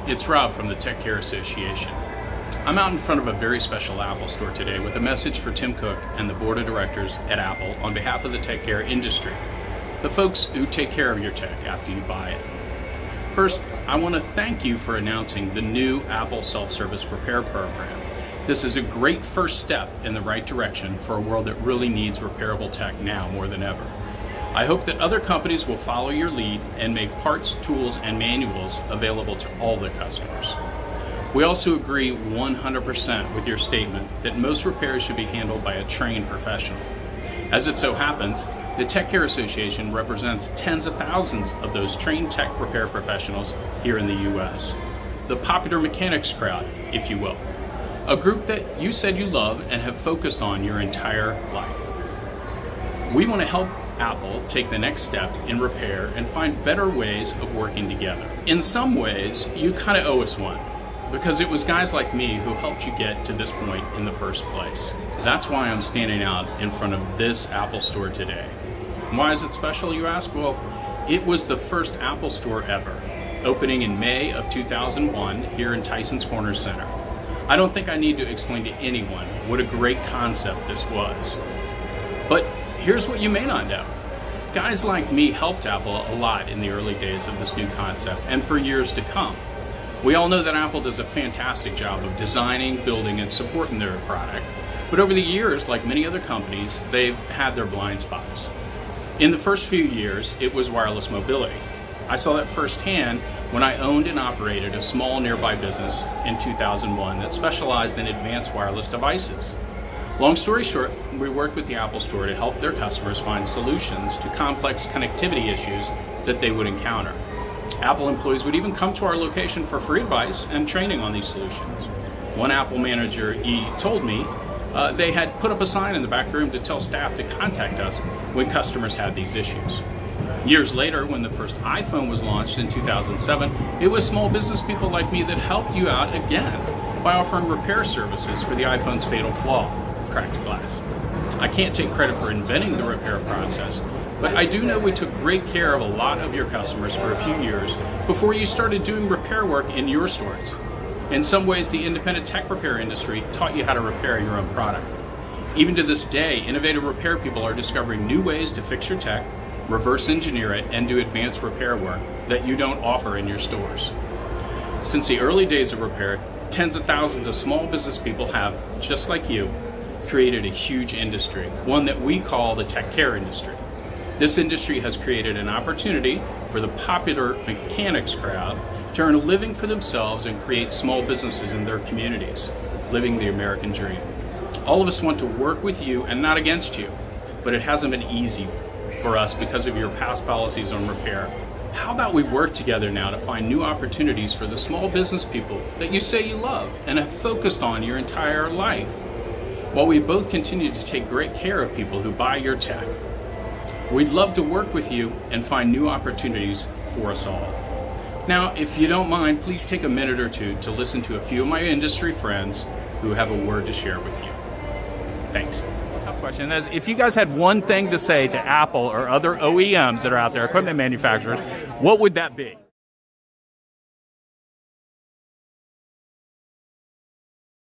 it's Rob from the Tech Care Association. I'm out in front of a very special Apple store today with a message for Tim Cook and the board of directors at Apple on behalf of the tech care industry, the folks who take care of your tech after you buy it. First, I want to thank you for announcing the new Apple Self-Service Repair Program. This is a great first step in the right direction for a world that really needs repairable tech now more than ever. I hope that other companies will follow your lead and make parts, tools, and manuals available to all their customers. We also agree 100% with your statement that most repairs should be handled by a trained professional. As it so happens, the Tech Care Association represents tens of thousands of those trained tech repair professionals here in the US. The popular mechanics crowd, if you will. A group that you said you love and have focused on your entire life. We want to help Apple take the next step in repair and find better ways of working together. In some ways, you kind of owe us one, because it was guys like me who helped you get to this point in the first place. That's why I'm standing out in front of this Apple store today. Why is it special, you ask? Well, it was the first Apple store ever, opening in May of 2001 here in Tyson's Corner Center. I don't think I need to explain to anyone what a great concept this was. But here's what you may not know. Guys like me helped Apple a lot in the early days of this new concept and for years to come. We all know that Apple does a fantastic job of designing, building, and supporting their product, but over the years, like many other companies, they've had their blind spots. In the first few years, it was wireless mobility. I saw that firsthand when I owned and operated a small nearby business in 2001 that specialized in advanced wireless devices. Long story short, we worked with the Apple Store to help their customers find solutions to complex connectivity issues that they would encounter. Apple employees would even come to our location for free advice and training on these solutions. One Apple manager, told me they had put up a sign in the back room to tell staff to contact us when customers had these issues. Years later, when the first iPhone was launched in 2007, it was small business people like me that helped you out again by offering repair services for the iPhone's fatal flaw, cracked glass. I can't take credit for inventing the repair process, but I do know we took great care of a lot of your customers for a few years before you started doing repair work in your stores. In some ways, the independent tech repair industry taught you how to repair your own product. Even to this day, innovative repair people are discovering new ways to fix your tech, reverse engineer it, and do advanced repair work that you don't offer in your stores. Since the early days of repair, tens of thousands of small business people have, just like you, created a huge industry, one that we call the tech care industry. This industry has created an opportunity for the popular mechanics crowd to earn a living for themselves and create small businesses in their communities, living the American dream. All of us want to work with you and not against you, but it hasn't been easy for us because of your past policies on repair. How about we work together now to find new opportunities for the small business people that you say you love and have focused on your entire life, while we both continue to take great care of people who buy your tech. We'd love to work with you and find new opportunities for us all. Now, if you don't mind, please take a minute or two to listen to a few of my industry friends who have a word to share with you. Thanks. Tough question. If you guys had one thing to say to Apple or other OEMs that are out there, equipment manufacturers, what would that be?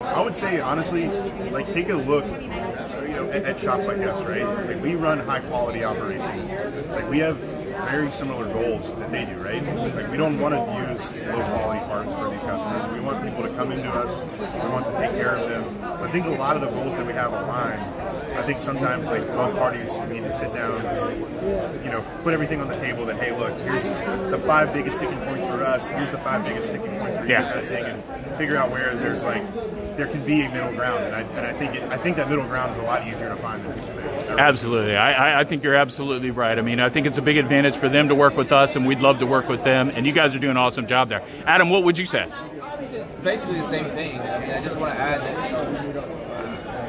I would say, honestly, like, take a look at shops like us, right? Like, we run high quality operations. Like, we have very similar goals that they do, right? Like, we don't want to use low quality parts for these customers. We want people to come into us. We want to take care of them. So I think a lot of the goals that we have aligned. I think sometimes, like, both parties need to sit down, put everything on the table that, hey, look, here's the 5 biggest sticking points for us, here's the 5 biggest sticking points for you, kind of thing, and figure out where there can be a middle ground. And I think that middle ground is a lot easier to find than people think. Absolutely. I think you're absolutely right. I mean, I think it's a big advantage for them to work with us, and we'd love to work with them, and you guys are doing an awesome job there. Adam, what would you say? Basically the same thing. I mean, I just want to add that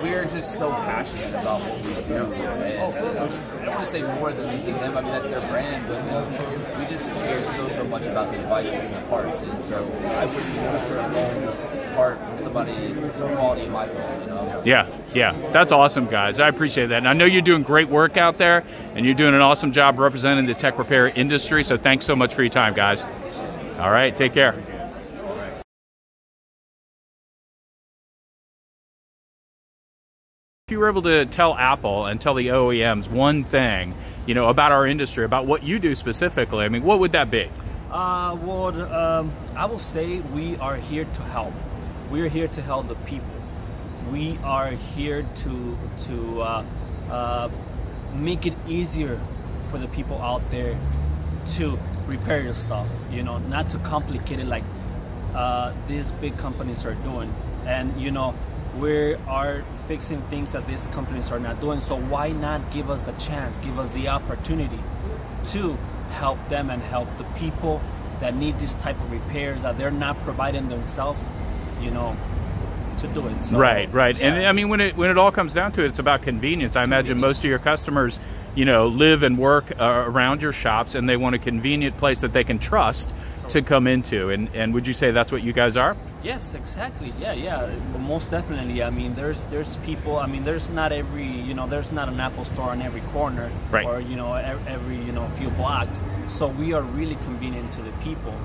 we're just so passionate about what we do, and I don't want to say more than them. I mean, that's their brand, but we just care so much about the devices and the parts, and so I wouldn't order for a phone part from somebody some quality in my phone, Yeah, that's awesome, guys. I appreciate that, and I know you're doing great work out there, and you're doing an awesome job representing the tech repair industry. So thanks so much for your time, guys. All right, take care. If you were able to tell Apple and tell the OEMs one thing, you know, about our industry, about what you do specifically, I mean, what would that be? I will say we are here to help. We are here to help the people. We are here to make it easier for the people out there to repair your stuff. You know, not to complicate it like these big companies are doing. And you know, we are fixing things that these companies are not doing. So why not give us the chance, give us the opportunity to help them and help the people that need this type of repairs that they're not providing themselves, you know, to do it. So, right. yeah. And I mean, when it all comes down to it, it's about convenience. I imagine most of your customers, you know, live and work around your shops, and they want a convenient place that they can trust to come into. And would you say that's what you guys are? Yes, exactly. Yeah, most definitely. I mean, there's people. I mean, there's not every, you know, there's not an Apple store on every corner, right, or you know, every, you know, few blocks. So we are really convenient to the people.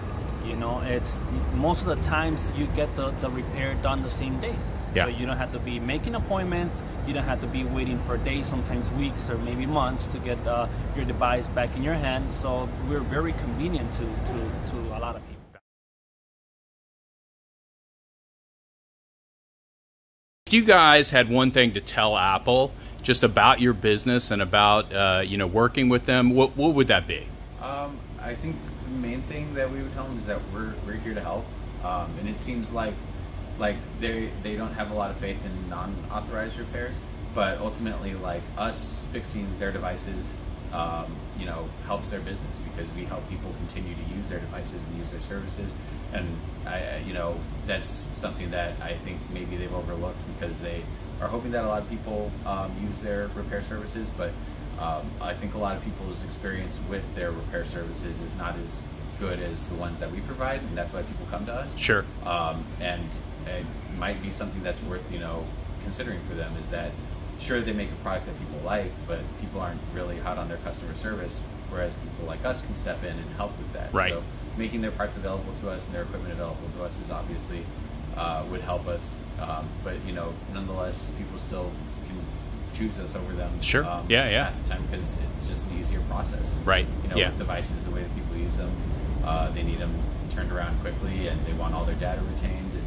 You know, it's most of the times you get the repair done the same day. Yeah. So you don't have to be making appointments. You don't have to be waiting for days, sometimes weeks or maybe months to get your device back in your hand. So we're very convenient to a lot of people. If you guys had one thing to tell Apple just about your business and about you know, working with them, what would that be? I think the main thing that we would tell them is that we're here to help, and it seems like they don't have a lot of faith in non-authorized repairs, but ultimately, like, us fixing their devices, you know, helps their business because we help people continue to use their devices and use their services. And you know, that's something that I think maybe they've overlooked because they are hoping that a lot of people use their repair services, but I think a lot of people's experience with their repair services is not as good as the ones that we provide, and that's why people come to us. Sure. And it might be something that's worth, you know, considering for them, is that sure, they make a product that people like, but people aren't really hot on their customer service, whereas people like us can step in and help with that. Right. So making their parts available to us and their equipment available to us is obviously would help us, but you know, nonetheless, people still can choose us over them. Sure. Yeah. Half the time because it's just an easier process. Right. You know, yeah. with devices, the way that people use them, they need them turned around quickly, and they want all their data retained. And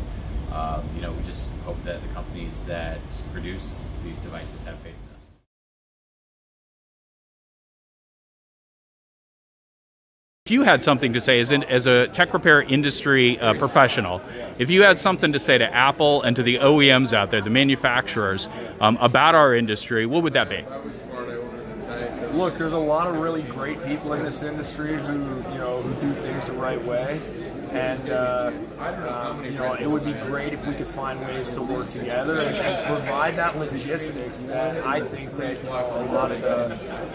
you know, we just hope that the companies that produce these devices have faith in us. If you had something to say as a tech repair industry professional, if you had something to say to Apple and to the OEMs out there, the manufacturers, about our industry, what would that be? Look, there's a lot of really great people in this industry who do things the right way, and you know, it would be great if we could find ways to work together and provide that logistics that I think that, you know,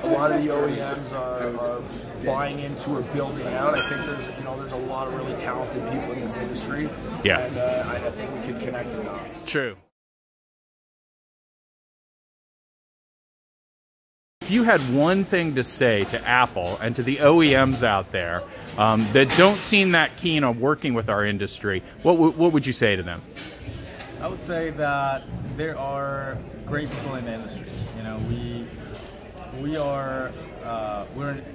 a lot of the OEMs are buying into or building out. I think there's a lot of really talented people in this industry. Yeah. And I think we could connect the dots. True. If you had one thing to say to Apple and to the OEMs out there that don't seem that keen on working with our industry, what would you say to them? I would say that there are great people in the industry. You know, we're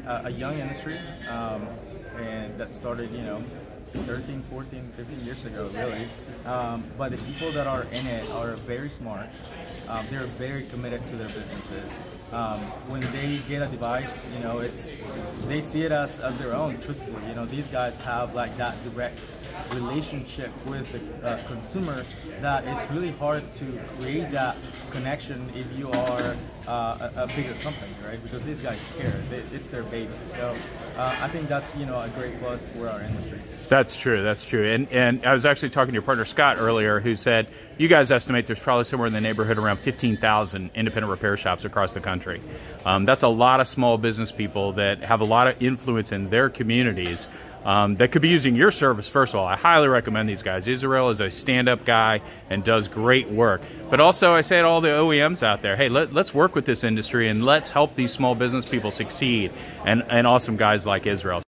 a young industry, and that started, you know, 13, 14, 15 years ago, really. But the people that are in it are very smart. They're very committed to their businesses. When they get a device, you know, they see it as their own, truthfully. You know, these guys have like that direct relationship with the consumer that it's really hard to create that connection if you are a bigger company, right? Because these guys care. It's their baby. So I think that's, you know, a great plus for our industry. That's true. That's true. And I was actually talking to your partner Scott earlier, who said you guys estimate there's probably somewhere in the neighborhood around 15,000 independent repair shops across the country. That's a lot of small business people that have a lot of influence in their communities. That could be using your service. First of all, I highly recommend these guys. Israel is a stand-up guy and does great work. But also, I say to all the OEMs out there, hey, let's work with this industry and let's help these small business people succeed, and awesome guys like Israel.